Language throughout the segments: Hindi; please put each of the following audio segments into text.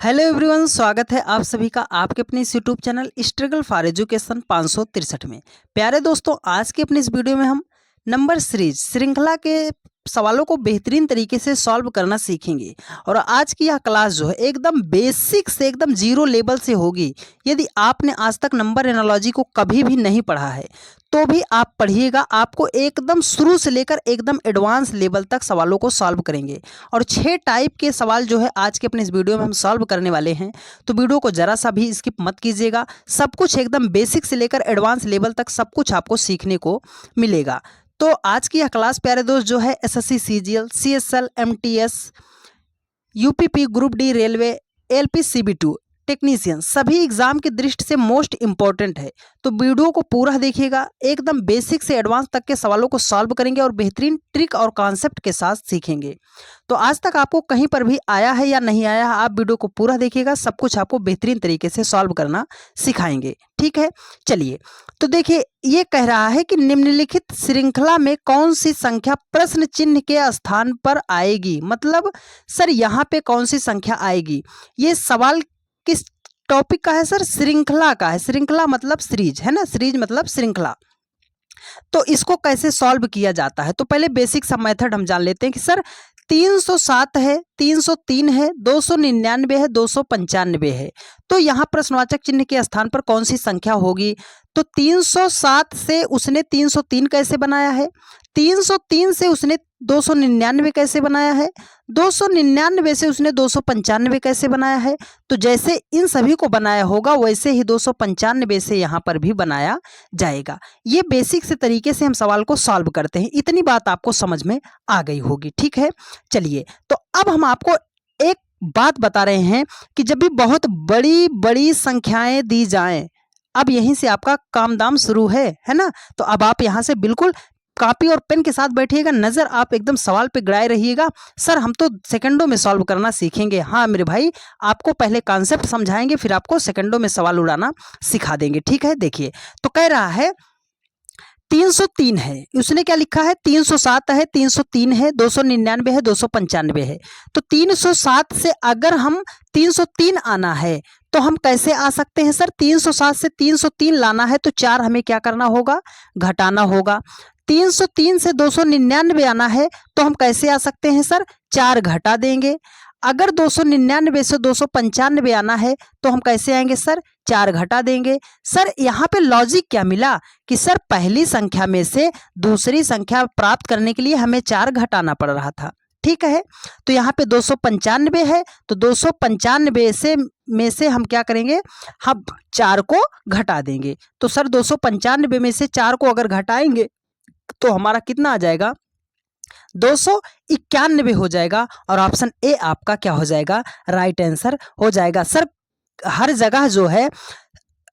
हेलो एवरीवन, स्वागत है आप सभी का आपके अपने इस YouTube channel struggle for education 563 में। प्यारे दोस्तों, आज के अपने इस वीडियो में हम नंबर सीरीज श्रृंखला के सवालों को बेहतरीन तरीके से सॉल्व करना सीखेंगे। और आज की यह क्लास जो है एकदम बेसिक से एकदम जीरो लेवल से होगी। यदि आपने आज तक नंबर एनालॉजी को कभी भी नहीं पढ़ा है तो भी आप पढ़िएगा, आपको एकदम शुरू से लेकर एकदम एडवांस लेवल तक सवालों को सॉल्व करेंगे। और 6 टाइप के सवाल जो है आज के अपने इस वीडियो में हम सॉल्व करने वाले हैं, तो वीडियो को ज़रा सा भी स्किप मत कीजिएगा। सब कुछ एकदम बेसिक से लेकर एडवांस लेवल तक सब कुछ आपको सीखने को मिलेगा। तो आज की यह क्लास प्यारे दोस्त जो है SSC CGL, CSL, MTS, UPP, group D, railway, LP, सीबी2 टेक्नीशियन सभी एग्जाम की दृष्टि से मोस्ट इंपॉर्टेंट है। तो वीडियो को पूरा देखिएगा, एकदम बेसिक से एडवांस तक के सवालों को सॉल्व करेंगे और बेहतरीन ट्रिक और कॉन्सेप्ट के साथ सीखेंगे। तो आज तक आपको कहीं पर भी आया है या नहीं आया है, आप वीडियो को पूरा देखिएगा, सब कुछ आपको बेहतरीन तरीके से सॉल्व करना सिखाएंगे। ठीक है, चलिए। तो देखिए, ये कह रहा है कि निम्नलिखित श्रृंखला में कौन सी संख्या प्रश्न चिन्ह के स्थान पर आएगी। मतलब सर यहाँ पे कौन सी संख्या आएगी। ये सवाल किस टॉपिक का है सर? श्रृंखला का है। श्रृंखला मतलब सीरीज है ना, सीरीज मतलब श्रृंखला। तो इसको कैसे सॉल्व किया जाता है, तो पहले बेसिक सा मेथड हम जान लेते हैं कि सर 307 है, 303 है, 299 है, 295 है। तो यहाँ प्रश्नवाचक चिन्ह के स्थान पर कौन सी संख्या होगी। तो 307 से उसने 303 कैसे बनाया है, 303 से उसने 299 कैसे बनाया है, 299 से उसने 295 कैसे बनाया है। तो जैसे इन सभी को बनाया होगा वैसे ही 295 से यहाँ पर भी बनाया जाएगा। ये बेसिक से तरीके से हम सवाल को सॉल्व करते हैं। इतनी बात आपको समझ में आ गई होगी। ठीक है, चलिए। तो अब हम आपको एक बात बता रहे हैं कि जब भी बहुत बड़ी बड़ी संख्याएं दी जाएं, अब यहीं से आपका काम दाम शुरू है ना। तो अब आप यहाँ से बिल्कुल कॉपी और पेन के साथ बैठिएगा, नज़र आप एकदम सवाल पे गड़ाए रहिएगा। सर हम तो सेकंडों में सॉल्व करना सीखेंगे। हाँ मेरे भाई, आपको पहले कॉन्सेप्ट समझाएंगे, फिर आपको सेकंडों में सवाल उड़ाना सिखा देंगे। ठीक है, देखिए। तो कह रहा है 303 है, उसने क्या लिखा है, 307 है, 303 है, 299 है, 295 है। तो 307 से अगर हम 303 आना है तो हम कैसे आ सकते हैं सर? 307 से 303 लाना है तो 4 हमें क्या करना होगा, घटाना होगा। 303 से 299 आना है तो हम कैसे आ सकते हैं सर? 4 घटा देंगे। अगर 299 से 295 आना है तो हम कैसे आएंगे सर? 4 घटा देंगे। सर यहाँ पे लॉजिक क्या मिला कि सर पहली संख्या में से दूसरी संख्या प्राप्त करने के लिए हमें 4 घटाना पड़ रहा था। ठीक है, तो यहाँ पे 295 है, तो 295 से में से हम क्या करेंगे, हम 4 को घटा देंगे। तो सर 295 में से 4 को अगर घटाएंगे तो हमारा कितना आ जाएगा, 291 हो जाएगा। और ऑप्शन ए आपका क्या हो जाएगा, राइट आंसर हो जाएगा। सर हर जगह जो है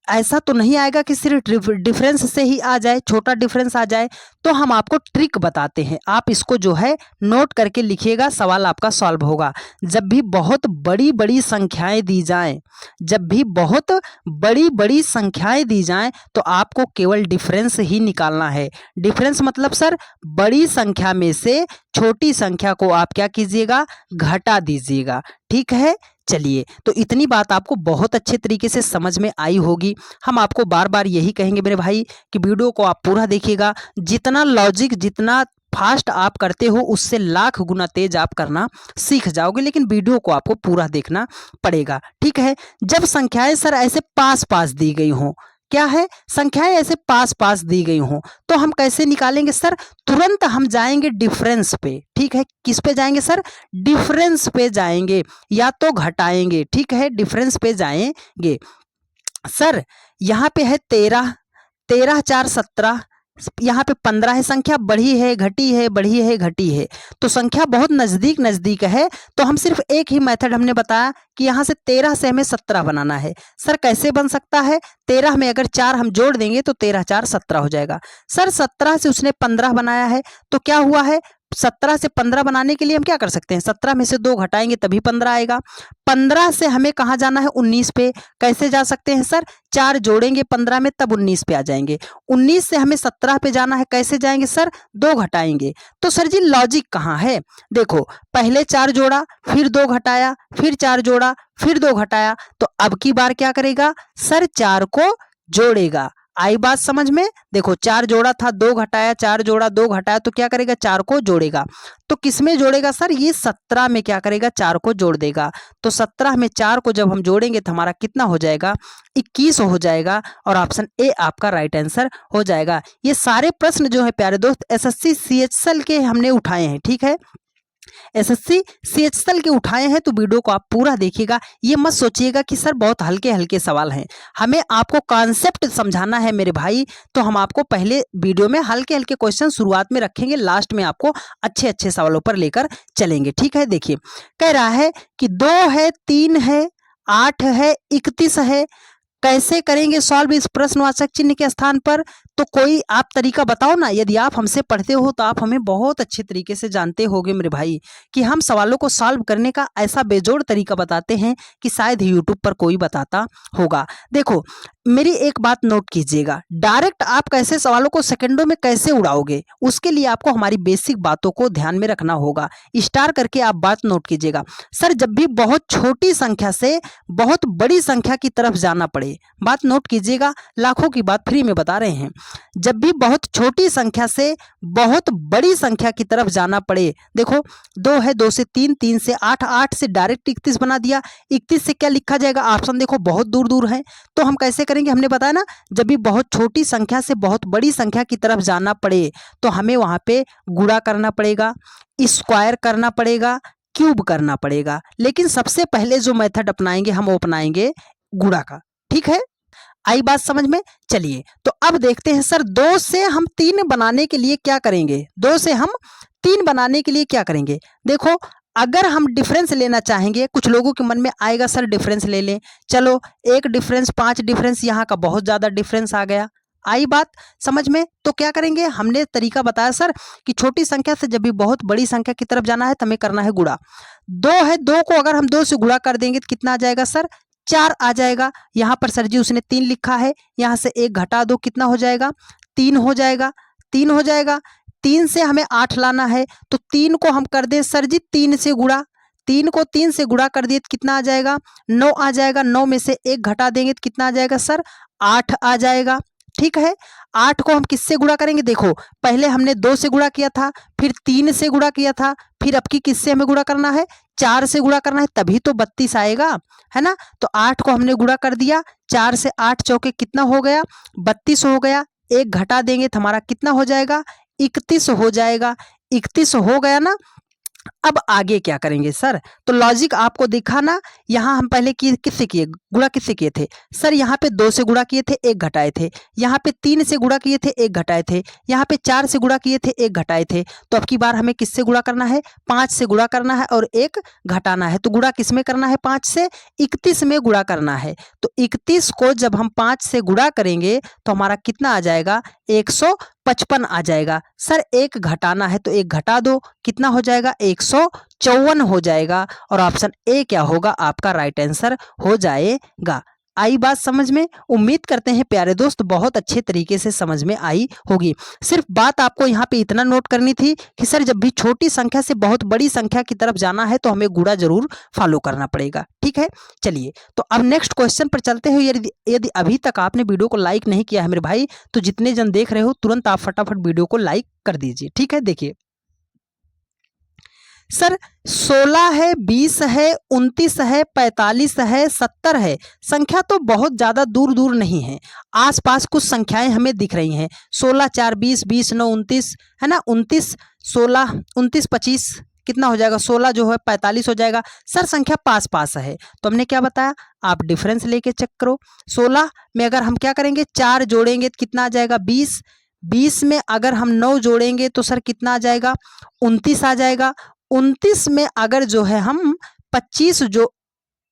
ऐसा तो नहीं आएगा कि सिर्फ डिफरेंस से ही आ जाए, छोटा डिफरेंस आ जाए। तो हम आपको ट्रिक बताते हैं, आप इसको जो है नोट करके लिखिएगा, सवाल आपका सॉल्व होगा। जब भी बहुत बड़ी बड़ी संख्याएं दी जाएं, जब भी बहुत बड़ी बड़ी संख्याएं दी जाएं तो आपको केवल डिफरेंस ही निकालना है। डिफरेंस मतलब सर बड़ी संख्या में से छोटी संख्या को आप क्या कीजिएगा, घटा दीजिएगा। ठीक है, चलिए। तो इतनी बात आपको बहुत अच्छे तरीके से समझ में आई होगी। हम आपको बार बार यही कहेंगे मेरे भाई कि वीडियो को आप पूरा देखिएगा। जितना लॉजिक, जितना फास्ट आप करते हो उससे लाख गुना तेज आप करना सीख जाओगे, लेकिन वीडियो को आपको पूरा देखना पड़ेगा। ठीक है, जब संख्याएं सर ऐसे पास पास दी गई हों, क्या है, संख्याएं ऐसे पास पास दी गई हों तो हम कैसे निकालेंगे सर? तुरंत हम जाएंगे डिफरेंस पे। ठीक है, किस पे जाएंगे सर? डिफरेंस पे जाएंगे या तो घटाएंगे। ठीक है, डिफरेंस पे जाएंगे। सर यहाँ पे है 13, 13 4 17, यहाँ पे 15 है। संख्या बढ़ी है, घटी है, बढ़ी है, घटी है, तो संख्या बहुत नज़दीक नज़दीक है। तो हम सिर्फ एक ही मेथड हमने बताया कि यहाँ से 13 से हमें 17 बनाना है। सर कैसे बन सकता है? 13 में अगर 4 हम जोड़ देंगे तो 13 4 17 हो जाएगा। सर 17 से उसने 15 बनाया है तो क्या हुआ है, 17 से 15 बनाने के लिए हम क्या कर सकते हैं, 17 में से 2 घटाएंगे तभी 15 आएगा। 15 से हमें कहाँ जाना है, 19 पे। कैसे जा सकते हैं सर, 4 जोड़ेंगे 15 में तब 19 पे आ जाएंगे। 19 से हमें 17 पे जाना है, कैसे जाएंगे सर, 2 घटाएंगे। तो सर जी लॉजिक कहाँ है, देखो पहले 4 जोड़ा, फिर 2 घटाया, फिर 4 जोड़ा, फिर 2 घटाया, तो अब की बार क्या करेगा सर, 4 को जोड़ेगा। आई बात समझ में, देखो 4 जोड़ा था, 2 घटाया, 4 जोड़ा 2 घटाया, तो क्या करेगा 4 को जोड़ेगा। तो किस में जोड़ेगा सर, ये 17 में क्या करेगा 4 को जोड़ देगा। तो 17 में 4 को जब हम जोड़ेंगे तो हमारा कितना हो जाएगा, 21 हो जाएगा, और ऑप्शन ए आपका राइट आंसर हो जाएगा। ये सारे प्रश्न जो है प्यारे दोस्त एसएससी सीएचएसएल के हमने उठाए हैं, ठीक है, एसएससी सीएचएसएल के उठाए हैं, तो वीडियो को आप पूरा देखिएगा। ये मत सोचिएगा कि सर बहुत हल्के हल्के सवाल हैं, हमें आपको कॉन्सेप्ट समझाना है मेरे भाई। तो हम आपको पहले वीडियो में हल्के हल्के क्वेश्चन शुरुआत में रखेंगे, लास्ट में आपको अच्छे अच्छे सवालों पर लेकर चलेंगे, ठीक है। देखिए कह रहा है कि 2 है, 3 है, 8 है, 31 है, कैसे करेंगे सॉल्व इस प्रश्नवाचक चिन्ह के स्थान पर। तो कोई आप तरीका बताओ ना, यदि आप हमसे पढ़ते हो तो आप हमें बहुत अच्छे तरीके से जानते होगे मेरे भाई कि हम सवालों को सॉल्व करने का ऐसा बेजोड़ तरीका बताते हैं कि शायद यूट्यूब पर कोई बताता होगा। देखो मेरी एक बात नोट कीजिएगा, डायरेक्ट आप कैसे सवालों को सेकंडों में कैसे उड़ाओगे, उसके लिए आपको हमारी बेसिक बातों को ध्यान में रखना होगा। स्टार करके आप बात नोट कीजिएगा। सर जब भी बहुत छोटी संख्या से बहुत बड़ी संख्या की तरफ जाना पड़े, बात नोट कीजिएगा, लाखों की बात फ्री में बता रहे हैं। जब भी बहुत छोटी संख्या से बहुत बड़ी संख्या की तरफ जाना पड़े, देखो 2 है, 2 से 3, 3 से 8, 8 से डायरेक्ट 31 बना दिया, 31 से क्या लिखा जाएगा, ऑप्शन देखो बहुत दूर दूर है। तो हम कैसे करेंगे, हमने बताया ना, जब भी बहुत छोटी संख्या से बहुत बड़ी संख्या की तरफ जाना पड़े तो हमें वहां पे गुणा करना पड़ेगा, स्क्वायर करना पड़ेगा, क्यूब करना पड़ेगा। लेकिन सबसे पहले जो मेथड अपनाएंगे हम वो अपनाएंगे गुणा का, ठीक है। आई बात समझ में, चलिए तो अब देखते हैं सर 2 से हम 3 बनाने के लिए क्या करेंगे, 2 से हम 3 बनाने के लिए क्या करेंगे। देखो अगर हम डिफरेंस लेना चाहेंगे, कुछ लोगों के मन में आएगा सर डिफरेंस ले लें, चलो 1 डिफरेंस 5 डिफरेंस, यहाँ का बहुत ज़्यादा डिफरेंस आ गया। आई बात समझ में, तो क्या करेंगे, हमने तरीका बताया सर कि छोटी संख्या से जब भी बहुत बड़ी संख्या की तरफ जाना है तो हमें करना है गुणा। 2 है, 2 को अगर हम 2 से गुणा कर देंगे तो कितना आ जाएगा सर, 4 आ जाएगा। यहाँ पर सर जी उसने 3 लिखा है, यहाँ से 1 घटा दो, कितना हो जाएगा, 3 हो जाएगा, 3 हो जाएगा। 3 से हमें 8 लाना है, तो 3 को हम कर दें सर जी 3 से गुणा, 3 को 3 से गुणा कर दिए तो कितना आ जाएगा, 9 आ जाएगा। 9 में से 1 घटा देंगे तो कितना आ जाएगा सर, 8 आ जाएगा, ठीक है। 8 को हम किससे गुणा करेंगे, देखो पहले हमने 2 से गुणा किया था, फिर 3 से गुणा किया था, फिर अब की किससे हमें गुणा करना है, 4 से गुणा करना है, तभी तो 32 आएगा, है ना। तो 8 को हमने गुणा कर दिया, 4 से 8 चौके कितना हो गया, 32 हो गया। 1 घटा देंगे तो हमारा कितना हो जाएगा, 31 हो जाएगा। 31 हो गया ना। अब आगे क्या करेंगे सर, तो लॉजिक आपको दिखा ना, यहाँ हम पहले किससे किए, गुणा किससे किए थे सर, यहाँ पे 2 से गुणा किए थे, 1 घटाए थे, यहाँ पे 3 से गुणा किए थे, 1 घटाए थे, यहाँ पे 4 से गुणा किए थे, 1 घटाए थे। तो अब की बार हमें किससे गुणा करना है, 5 से गुणा करना है और 1 घटाना है। तो गुणा किस में करना है, 5 से 31 में गुणा करना है। तो 31 को जब हम 5 से गुणा करेंगे तो हमारा कितना आ जाएगा, 155 आ जाएगा। सर 1 घटाना है तो 1 घटा दो, कितना हो जाएगा, 154 हो जाएगा। और ऑप्शन ए क्या होगा, आपका राइट आंसर हो जाएगा। आई बात समझ में, उम्मीद करते हैं प्यारे दोस्त बहुत अच्छे तरीके से समझ में आई होगी। सिर्फ बात आपको यहाँ पे इतना नोट करनी थी कि सर जब भी छोटी संख्या से बहुत बड़ी संख्या की तरफ जाना है तो हमें गुणा जरूर फॉलो करना पड़ेगा, ठीक है। चलिए तो अब नेक्स्ट क्वेश्चन पर चलते हैं। यदि अभी तक आपने वीडियो को लाइक नहीं किया है मेरे भाई, तो जितने जन देख रहे हो तुरंत आप फटाफट वीडियो को लाइक कर दीजिए, ठीक है। देखिए सर 16 है, 20 है, 29 है, 45 है, 70 है, संख्या तो बहुत ज़्यादा दूर दूर नहीं है, आसपास कुछ संख्याएं हमें दिख रही हैं। 16 4 20, 20 9 29, है ना, 29 16 29 25 कितना हो जाएगा, 16 जो है 45 हो जाएगा। सर संख्या पास पास है, तो हमने क्या बताया, आप डिफरेंस लेके चेक करो। 16 में अगर हम क्या करेंगे, 4 जोड़ेंगे तो कितना आ जाएगा, 20। 20 में अगर हम 9 जोड़ेंगे तो सर कितना आ जाएगा, 29 आ जाएगा। 29 में अगर जो है हम 25 जो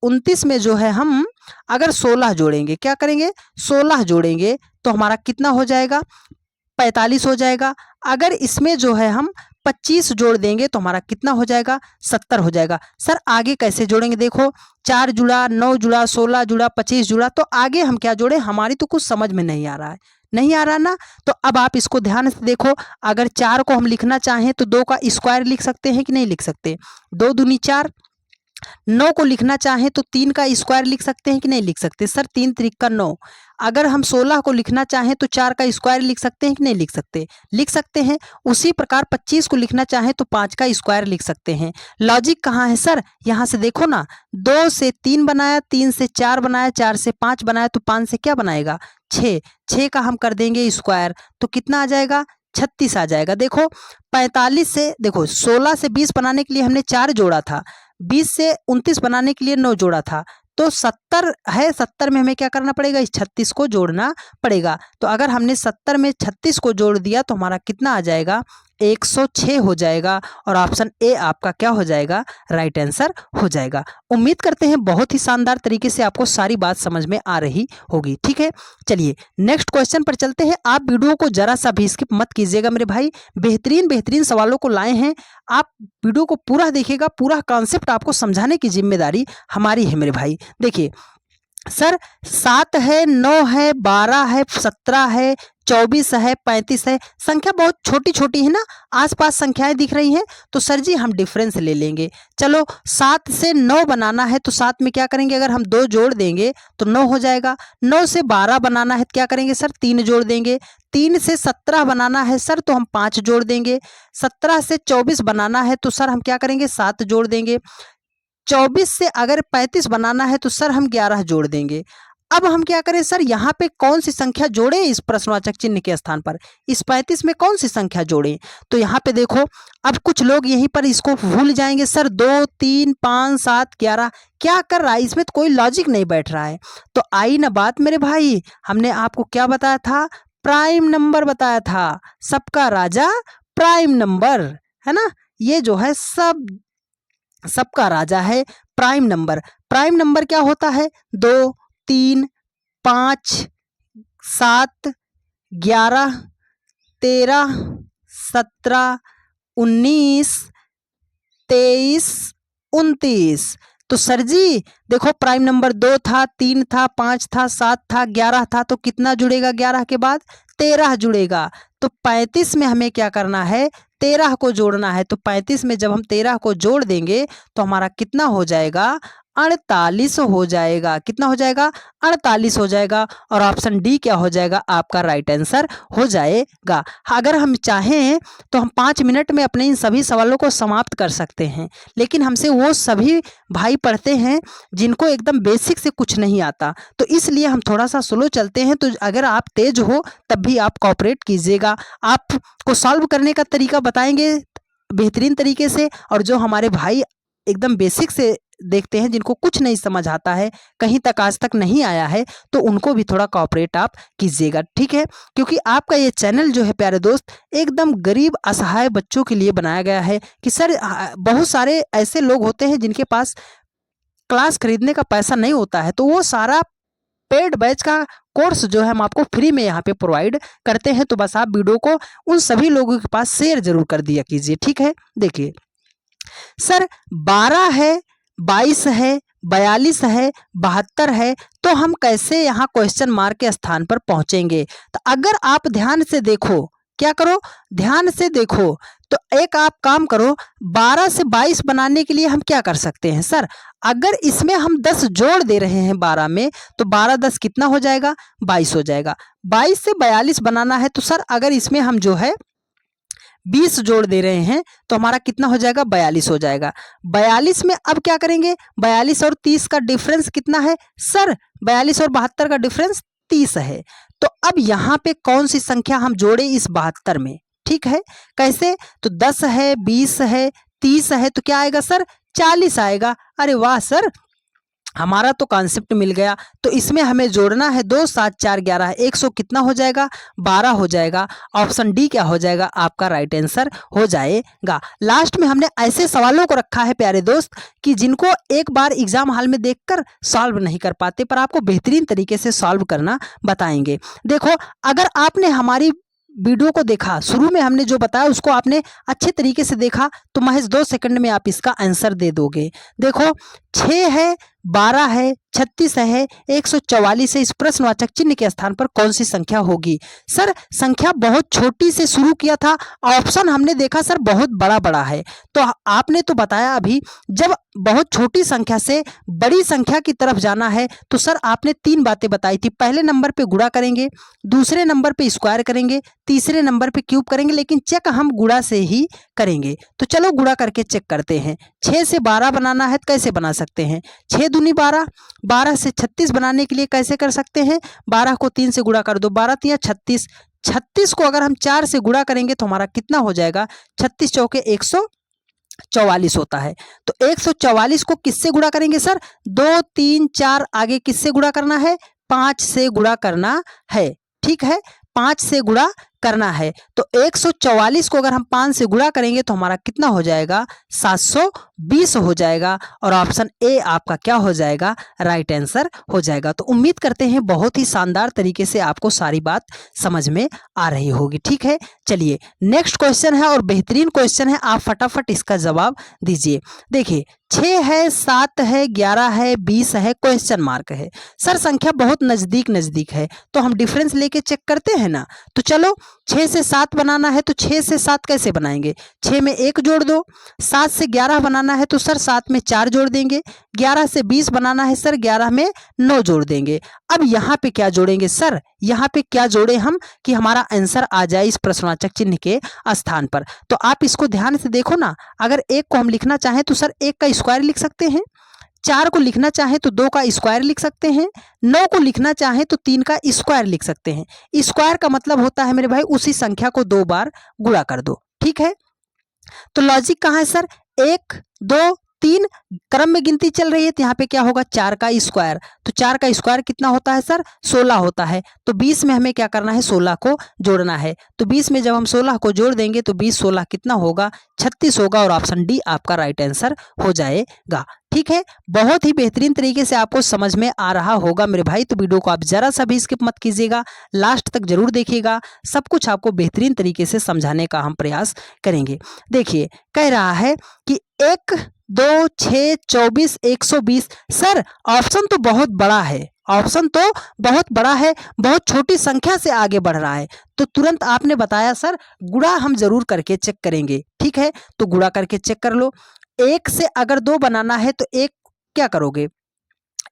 29 में जो है हम अगर 16 जोड़ेंगे, क्या करेंगे 16 जोड़ेंगे तो हमारा कितना हो जाएगा, 45 हो जाएगा। अगर इसमें जो है हम 25 जोड़ देंगे तो हमारा कितना हो जाएगा, 70 हो जाएगा। सर आगे कैसे जोड़ेंगे, देखो 4 जुड़ा, 9 जुड़ा, 16 जुड़ा, 25 जुड़ा, तो आगे हम क्या जोड़े, हमारी तो कुछ समझ में नहीं आ रहा है, नहीं आ रहा ना। तो अब आप इसको ध्यान से देखो, अगर 4 को हम लिखना चाहें तो 2 का स्क्वायर लिख सकते हैं कि नहीं लिख सकते, 2 दूनी 4। 9 को लिखना चाहें तो 3 का स्क्वायर लिख सकते हैं कि नहीं लिख सकते, सर 3 त्रिक 9। अगर हम 16 को लिखना चाहें तो 4 का स्क्वायर लिख सकते हैं कि नहीं लिख सकते, लिख सकते हैं। उसी प्रकार 25 को लिखना चाहें तो 5 का स्क्वायर लिख सकते हैं। लॉजिक कहाँ है सर, यहाँ से देखो ना, 2 से 3 बनाया, 3 से 4 बनाया, 4 से 5 बनाया, तो 5 से क्या बनाएगा, 6। 6 का हम कर देंगे स्क्वायर तो कितना आ जाएगा, 36 आ जाएगा। देखो 45 से, देखो 16 से 20 बनाने के लिए हमने 4 जोड़ा था, 20 से 29 बनाने के लिए 9 जोड़ा था, तो 70 है, 70 में हमें क्या करना पड़ेगा, इस 36 को जोड़ना पड़ेगा। तो अगर हमने 70 में 36 को जोड़ दिया तो हमारा कितना आ जाएगा, 106 हो जाएगा। और ऑप्शन ए आपका क्या हो जाएगा, राइट आंसर हो जाएगा। उम्मीद करते हैं बहुत ही शानदार तरीके से आपको सारी बात समझ में आ रही होगी। ठीक है, चलिए नेक्स्ट क्वेश्चन पर चलते हैं। आप वीडियो को जरा सा भी स्किप मत कीजिएगा मेरे भाई, बेहतरीन बेहतरीन सवालों को लाए हैं। आप वीडियो को पूरा देखिएगा, पूरा कॉन्सेप्ट आपको समझाने की जिम्मेदारी हमारी है मेरे भाई। देखिए सर 7 है, 9 है, 12 है, 17 है, 24 है, 35 है, संख्या बहुत छोटी छोटी है ना, आसपास संख्याएं दिख रही हैं, तो सर जी हम डिफरेंस ले लेंगे। चलो 7 से 9 बनाना है तो 7 में क्या करेंगे, अगर हम 2 जोड़ देंगे तो 9 हो जाएगा। 9 से 12 बनाना है तो क्या करेंगे सर, 3 जोड़ देंगे। 3 से 17 बनाना है सर तो हम 5 जोड़ देंगे। 17 से 24 बनाना है तो सर हम क्या करेंगे, 7 जोड़ देंगे। 24 से अगर 35 बनाना है तो सर हम 11 जोड़ देंगे। अब हम क्या करें सर, यहाँ पे कौन सी संख्या जोड़ें इस प्रश्नवाचक चिन्ह के स्थान पर, इस 35 में कौन सी संख्या जोड़ें। तो यहाँ पे देखो, अब कुछ लोग यहीं पर इसको भूल जाएंगे, सर 2, 3, 5, 7, 11 क्या कर रहा है, इसमें तो कोई लॉजिक नहीं बैठ रहा है। तो आई ना बात मेरे भाई, हमने आपको क्या बताया था, प्राइम नंबर बताया था, सबका राजा प्राइम नंबर, है ना। ये जो है सबका राजा है प्राइम नंबर। प्राइम नंबर क्या होता है, 2, 3, 5, 7, 11, 13, 17, 19, 23, 29। तो सर जी देखो, प्राइम नंबर 2 था, 3 था, 5 था, 7 था, 11 था, तो कितना जुड़ेगा 11 के बाद, 13 जुड़ेगा। तो 35 में हमें क्या करना है, 13 को जोड़ना है। तो 35 में जब हम 13 को जोड़ देंगे तो हमारा कितना हो जाएगा, 48 हो जाएगा। कितना हो जाएगा, 48 हो जाएगा। और ऑप्शन डी क्या हो जाएगा, आपका राइट आंसर हो जाएगा। अगर हम चाहें तो हम 5 मिनट में अपने इन सभी सवालों को समाप्त कर सकते हैं, लेकिन हमसे वो सभी भाई पढ़ते हैं जिनको एकदम बेसिक से कुछ नहीं आता, तो इसलिए हम थोड़ा सा स्लो चलते हैं। तो अगर आप तेज हो तब भी आप कोऑपरेट कीजिएगा, आपको सॉल्व करने का तरीका बताएंगे बेहतरीन तरीके से। और जो हमारे भाई एकदम बेसिक से देखते हैं, जिनको कुछ नहीं समझ आता है, कहीं तक आज तक नहीं आया है, तो उनको भी थोड़ा कोऑपरेट आप कीजिएगा, ठीक है। क्योंकि आपका ये चैनल जो है प्यारे दोस्त, एकदम गरीब असहाय बच्चों के लिए बनाया गया है। कि सर बहुत सारे ऐसे लोग होते हैं जिनके पास क्लास खरीदने का पैसा नहीं होता है, तो वो सारा पेड बैच का कोर्स जो है हम आपको फ्री में यहाँ पे प्रोवाइड करते हैं। तो बस आप वीडियो को उन सभी लोगों के पास शेयर जरूर कर दिया कीजिए, ठीक है। देखिए सर 12 है, 22 है, 42 है, 72 है, तो हम कैसे यहाँ क्वेश्चन मार्क के स्थान पर पहुंचेंगे। तो अगर आप ध्यान से देखो, क्या करो, ध्यान से देखो, तो एक आप काम करो, 12 से 22 बनाने के लिए हम क्या कर सकते हैं सर, अगर इसमें हम 10 जोड़ दे रहे हैं 12 में, तो 12 10 कितना हो जाएगा, 22 हो जाएगा। 22 से 42 बनाना है तो सर अगर इसमें हम जो है 20 जोड़ दे रहे हैं तो हमारा कितना हो जाएगा, 42 हो जाएगा। 42 में अब क्या करेंगे, 42 और 30 का डिफरेंस कितना है सर, 42 और 72 का डिफरेंस 30 है। तो अब यहाँ पे कौन सी संख्या हम जोड़े इस 72 में, ठीक है। कैसे, तो 10 है, 20 है, 30 है, तो क्या आएगा सर, 40 आएगा। अरे वाह सर, हमारा तो कॉन्सेप्ट मिल गया। तो इसमें हमें जोड़ना है 2, 7, 4, 11, 100 कितना हो जाएगा, 12 हो जाएगा। ऑप्शन डी क्या हो जाएगा, आपका राइट आंसर हो जाएगा। लास्ट में हमने ऐसे सवालों को रखा है प्यारे दोस्त कि जिनको एक बार एग्जाम हॉल में देखकर सॉल्व नहीं कर पाते, पर आपको बेहतरीन तरीके से सॉल्व करना बताएंगे। देखो अगर आपने हमारी वीडियो को देखा, शुरू में हमने जो बताया उसको आपने अच्छे तरीके से देखा तो महज 2 सेकंड में आप इसका आंसर दे दोगे। देखो 6 है, 12 है, 36 है, 144 है, इस प्रश्नवाचक चिन्ह के स्थान पर कौन सी संख्या होगी? सर संख्या बहुत छोटी से शुरू किया था, ऑप्शन हमने देखा सर बहुत बड़ा बड़ा है। तो आपने तो बताया अभी जब बहुत छोटी संख्या से बड़ी संख्या की तरफ जाना है तो सर आपने 3 बातें बताई थी। पहले नंबर पे गुणा करेंगे, दूसरे नंबर पे स्क्वायर करेंगे, तीसरे नंबर पे क्यूब करेंगे, लेकिन चेक हम गुणा से ही करेंगे। तो चलो गुणा करके चेक करते हैं। 6 से 12 बनाना है तो कैसे बना सकते हैं? 6 दूनी 12, 12 से 36 बनाने के लिए कैसे कर सकते हैं? 12 को 3 से गुणा कर दो, 12 तिया 36, 36 को अगर हम 4 से गुणा करेंगे तो हमारा कितना हो जाएगा? 36 चौके 144 होता है। तो 144 को किससे गुणा करेंगे सर? 2 3 4 आगे किससे गुणा करना है? 5 से गुणा करना है। ठीक है, 5 से गुणा करना है। तो 144 को अगर हम 5 से गुणा करेंगे तो हमारा कितना हो जाएगा? 720 हो जाएगा और ऑप्शन ए आपका क्या हो जाएगा? राइट आंसर हो जाएगा। तो उम्मीद करते हैं बहुत ही शानदार तरीके से आपको सारी बात समझ में आ रही होगी। ठीक है, चलिए नेक्स्ट क्वेश्चन है और बेहतरीन क्वेश्चन है, आप फटाफट इसका जवाब दीजिए। देखिए 6 है, 7 है, 11 है, 20 है, क्वेश्चन मार्क है। सर संख्या बहुत नजदीक नजदीक है तो हम डिफरेंस लेके चेक करते हैं ना। तो चलो 6 से 7 बनाना है तो 6 से 7 कैसे बनाएंगे? 6 में 1 जोड़ दो। 7 से 11 बनाना है तो सर 7 में 4 जोड़ देंगे। 11 से 20 बनाना है सर 11 में 9 जोड़ देंगे। अब यहाँ पे क्या जोड़ेंगे सर? यहाँ पे क्या जोड़े हम कि हमारा आंसर आ जाए इस प्रश्नवाचक चिन्ह के स्थान पर? तो आप इसको ध्यान से देखो ना, अगर 1 को हम लिखना चाहें तो सर 1 का स्क्वायर लिख सकते हैं, 4 को लिखना चाहें तो 2 का स्क्वायर लिख सकते हैं, 9 को लिखना चाहें तो 3 का स्क्वायर लिख सकते हैं। स्क्वायर का मतलब होता है मेरे भाई उसी संख्या को 2 बार गुणा कर दो। ठीक है, तो लॉजिक कहाँ है सर? 1 2 3 क्रम में गिनती चल रही है तो यहाँ पे क्या होगा? 4 का स्क्वायर। तो 4 का स्क्वायर कितना होता है सर? 16 होता है। तो 20 में हमें क्या करना है? 16 को जोड़ना है। तो 20 में जब हम 16 को जोड़ देंगे तो 20 16 कितना होगा? 36 होगा और ऑप्शन डी आपका राइट आंसर हो जाएगा। ठीक है, बहुत ही बेहतरीन तरीके से आपको समझ में आ रहा होगा मेरे भाई। तो वीडियो को आप जरा सा भी स्किप मत कीजिएगा, लास्ट तक जरूर देखिएगा, सब कुछ आपको बेहतरीन तरीके से समझाने का हम प्रयास करेंगे। देखिए कह रहा है कि 1 2 6 24 120। सर ऑप्शन तो बहुत बड़ा है, ऑप्शन तो बहुत बड़ा है, बहुत छोटी संख्या से आगे बढ़ रहा है। तो तुरंत आपने बताया सर गुणा हम जरूर करके चेक करेंगे। ठीक है, तो गुणा करके चेक कर लो। 1 से अगर 2 बनाना है तो 1 क्या करोगे?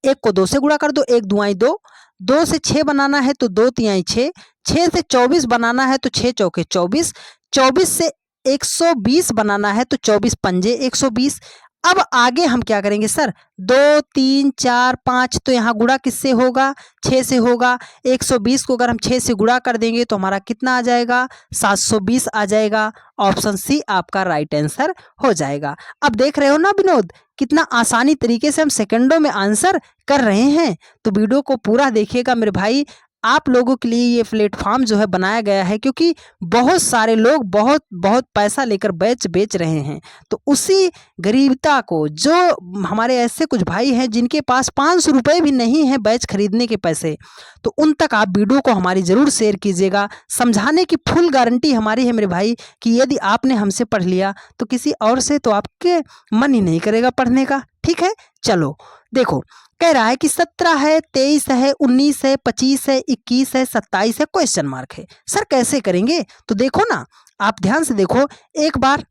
1 को 2 से गुणा कर दो, 1 दुआई 2। 2 से 6 बनाना है तो 2 तिहाई 6। 6 से 24 बनाना है तो 6 चौके 24। 24 से 120 बनाना है तो 24 पंजे 120। अब आगे हम क्या करेंगे सर? 2 3 4 5, तो यहाँ गुणा किससे होगा? 6 से होगा। 120 को अगर हम 6 से गुणा कर देंगे तो हमारा कितना आ जाएगा? 720 आ जाएगा। ऑप्शन सी आपका राइट आंसर हो जाएगा। अब देख रहे हो ना विनोद, कितना आसानी तरीके से हम सेकंडों में आंसर कर रहे हैं। तो वीडियो को पूरा देखिएगा मेरे भाई, आप लोगों के लिए ये प्लेटफॉर्म जो है बनाया गया है क्योंकि बहुत सारे लोग बहुत बहुत पैसा लेकर बैच बेच रहे हैं। तो उसी गरीबता को, जो हमारे ऐसे कुछ भाई हैं जिनके पास 500 रुपये भी नहीं है बैच खरीदने के पैसे, तो उन तक आप वीडियो को हमारी ज़रूर शेयर कीजिएगा। समझाने की फुल गारंटी हमारी है मेरे भाई कि यदि आपने हमसे पढ़ लिया तो किसी और से तो आपके मन ही नहीं करेगा पढ़ने का। ठीक है, चलो देखो कह रहा है कि 17 है, 23 है, 19 है, 25 है, 21 है, 27 है, क्वेश्चन मार्क है। सर कैसे करेंगे? तो देखो ना, आप ध्यान से देखो, एक बार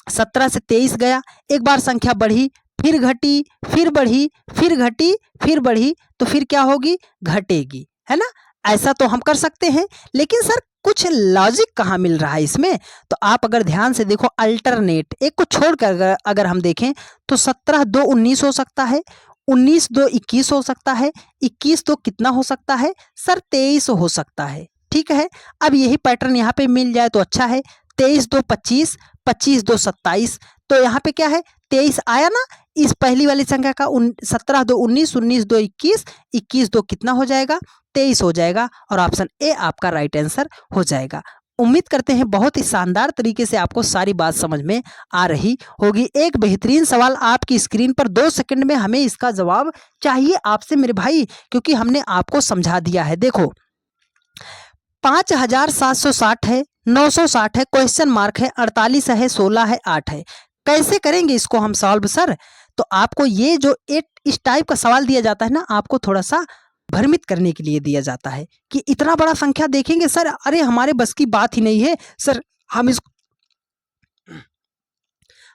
17 से 23 गया, एक बार संख्या बढ़ी, फिर घटी, फिर बढ़ी, फिर घटी, फिर बढ़ी, तो फिर क्या होगी? घटेगी, है ना? ऐसा तो हम कर सकते हैं, लेकिन सर कुछ लॉजिक कहाँ मिल रहा है इसमें? तो आप अगर ध्यान से देखो, अल्टरनेट एक को छोड़कर अगर हम देखें तो 17 2 19 हो सकता है, 19 2 21 हो सकता है, 21 तो कितना हो सकता है सर? 23 हो सकता है। ठीक है, अब यही पैटर्न यहाँ पे मिल जाए तो अच्छा है। 23 2 25, 25 2 27, तो यहाँ पे क्या है? 23 आया ना इस पहली वाली संख्या का। 17 2 19, 19 2 21, 21 2 कितना हो जाएगा? 23 हो जाएगा और ऑप्शन ए आपका राइट आंसर हो जाएगा। उम्मीद करते हैं बहुत ही शानदार तरीके से आपको सारी बात समझ में आ रही होगी। एक बेहतरीन सवाल आपकी स्क्रीन पर, 2 सेकंड में हमें इसका जवाब चाहिए आपसे मेरे भाई, क्योंकि हमने आपको समझा दिया है। देखो 5760 है, 960 है, क्वेश्चन मार्क है, 48 है, 16 है, 8 है। कैसे करेंगे इसको हम सॉल्व सर? तो आपको ये जो इस टाइप का सवाल दिया जाता है ना, आपको थोड़ा सा भ्रमित करने के लिए दिया जाता है कि इतना बड़ा संख्या देखेंगे सर, अरे हमारे बस की बात ही नहीं है सर,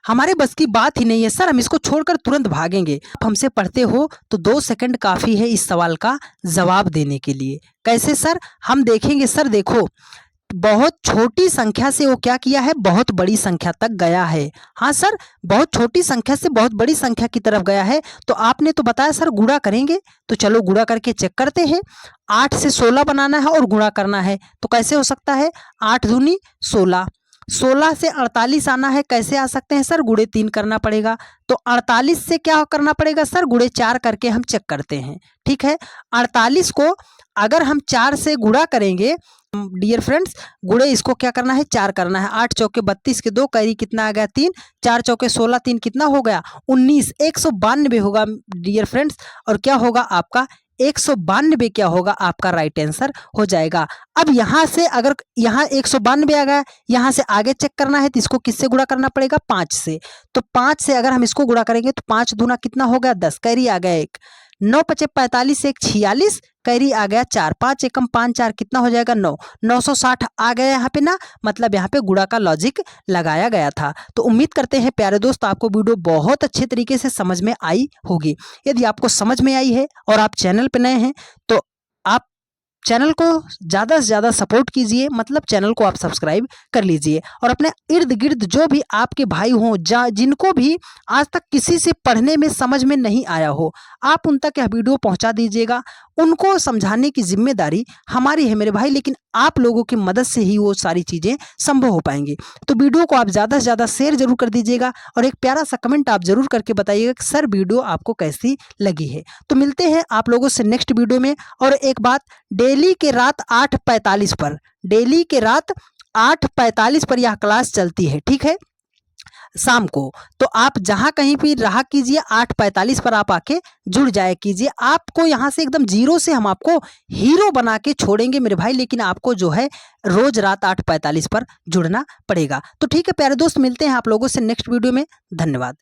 हमारे बस की बात ही नहीं है सर, हम इसको छोड़कर तुरंत भागेंगे। आप हमसे पढ़ते हो तो 2 सेकंड काफ़ी है इस सवाल का जवाब देने के लिए। कैसे सर? हम देखेंगे सर, देखो बहुत छोटी संख्या से वो क्या किया है, बहुत बड़ी संख्या तक गया है। हाँ सर, बहुत छोटी संख्या से बहुत बड़ी संख्या की तरफ गया है। तो आपने तो बताया सर गुणा करेंगे, तो चलो गुणा करके चेक करते हैं। 8 से 16 बनाना है और गुणा करना है, तो कैसे हो सकता है? 8 दूनी 16, 16 से 48 आना है, कैसे आ सकते हैं सर? गुणे 3 करना पड़ेगा। तो 48 से क्या करना पड़ेगा सर? गुणे 4 करके हम चेक करते हैं। ठीक है, 48 को अगर हम 4 से गुणा करेंगे डियर फ्रेंड्स, गुणे इसको क्या करना है? 4 करना है। 8 चौके 32 के 2 कैरी कितना आ गया? 3, 4 चौके 16, 3 कितना हो गया? 19, 192 होगा डियर फ्रेंड्स। और क्या होगा आपका? 192 क्या होगा आपका? राइट आंसर हो जाएगा। अब यहाँ से अगर यहाँ 192 आ गया, यहाँ से आगे चेक करना है तो इसको किससे गुणा करना पड़ेगा? 5 से। तो 5 से अगर हम इसको गुणा करेंगे तो 5 दूना कितना हो गया? 10, कैरी आ गया 1, 9 पचे 45 से 1 46, कैरी आ गया 4, 5 एकम 5 4 कितना हो जाएगा? 9, 960 आ गया यहाँ पे ना, मतलब यहाँ पे गुणा का लॉजिक लगाया गया था। तो उम्मीद करते हैं प्यारे दोस्त आपको वीडियो बहुत अच्छे तरीके से समझ में आई होगी। यदि आपको समझ में आई है और आप चैनल पे नए हैं तो आप चैनल को ज़्यादा से ज़्यादा सपोर्ट कीजिए, मतलब चैनल को आप सब्सक्राइब कर लीजिए। और अपने इर्द गिर्द जो भी आपके भाई हों, जिनको भी आज तक किसी से पढ़ने में समझ में नहीं आया हो, आप उन तक यह वीडियो पहुंचा दीजिएगा। उनको समझाने की जिम्मेदारी हमारी है मेरे भाई, लेकिन आप लोगों की मदद से ही वो सारी चीज़ें संभव हो पाएंगी। तो वीडियो को आप ज़्यादा से ज़्यादा शेयर जरूर कर दीजिएगा और एक प्यारा सा कमेंट आप जरूर करके बताइएगा कि सर वीडियो आपको कैसी लगी है। तो मिलते हैं आप लोगों से नेक्स्ट वीडियो में। और एक बात, डेली के रात 8:45 पर, डेली के रात 8:45 पर यह क्लास चलती है, ठीक है, शाम को। तो आप जहां कहीं भी रहा कीजिए, 8:45 पर आप आके जुड़ जाया कीजिए। आपको यहां से एकदम जीरो से हम आपको हीरो बना के छोड़ेंगे मेरे भाई, लेकिन आपको जो है रोज रात 8:45 पर जुड़ना पड़ेगा। तो ठीक है प्यारे दोस्त, मिलते हैं आप लोगों से नेक्स्ट वीडियो में। धन्यवाद।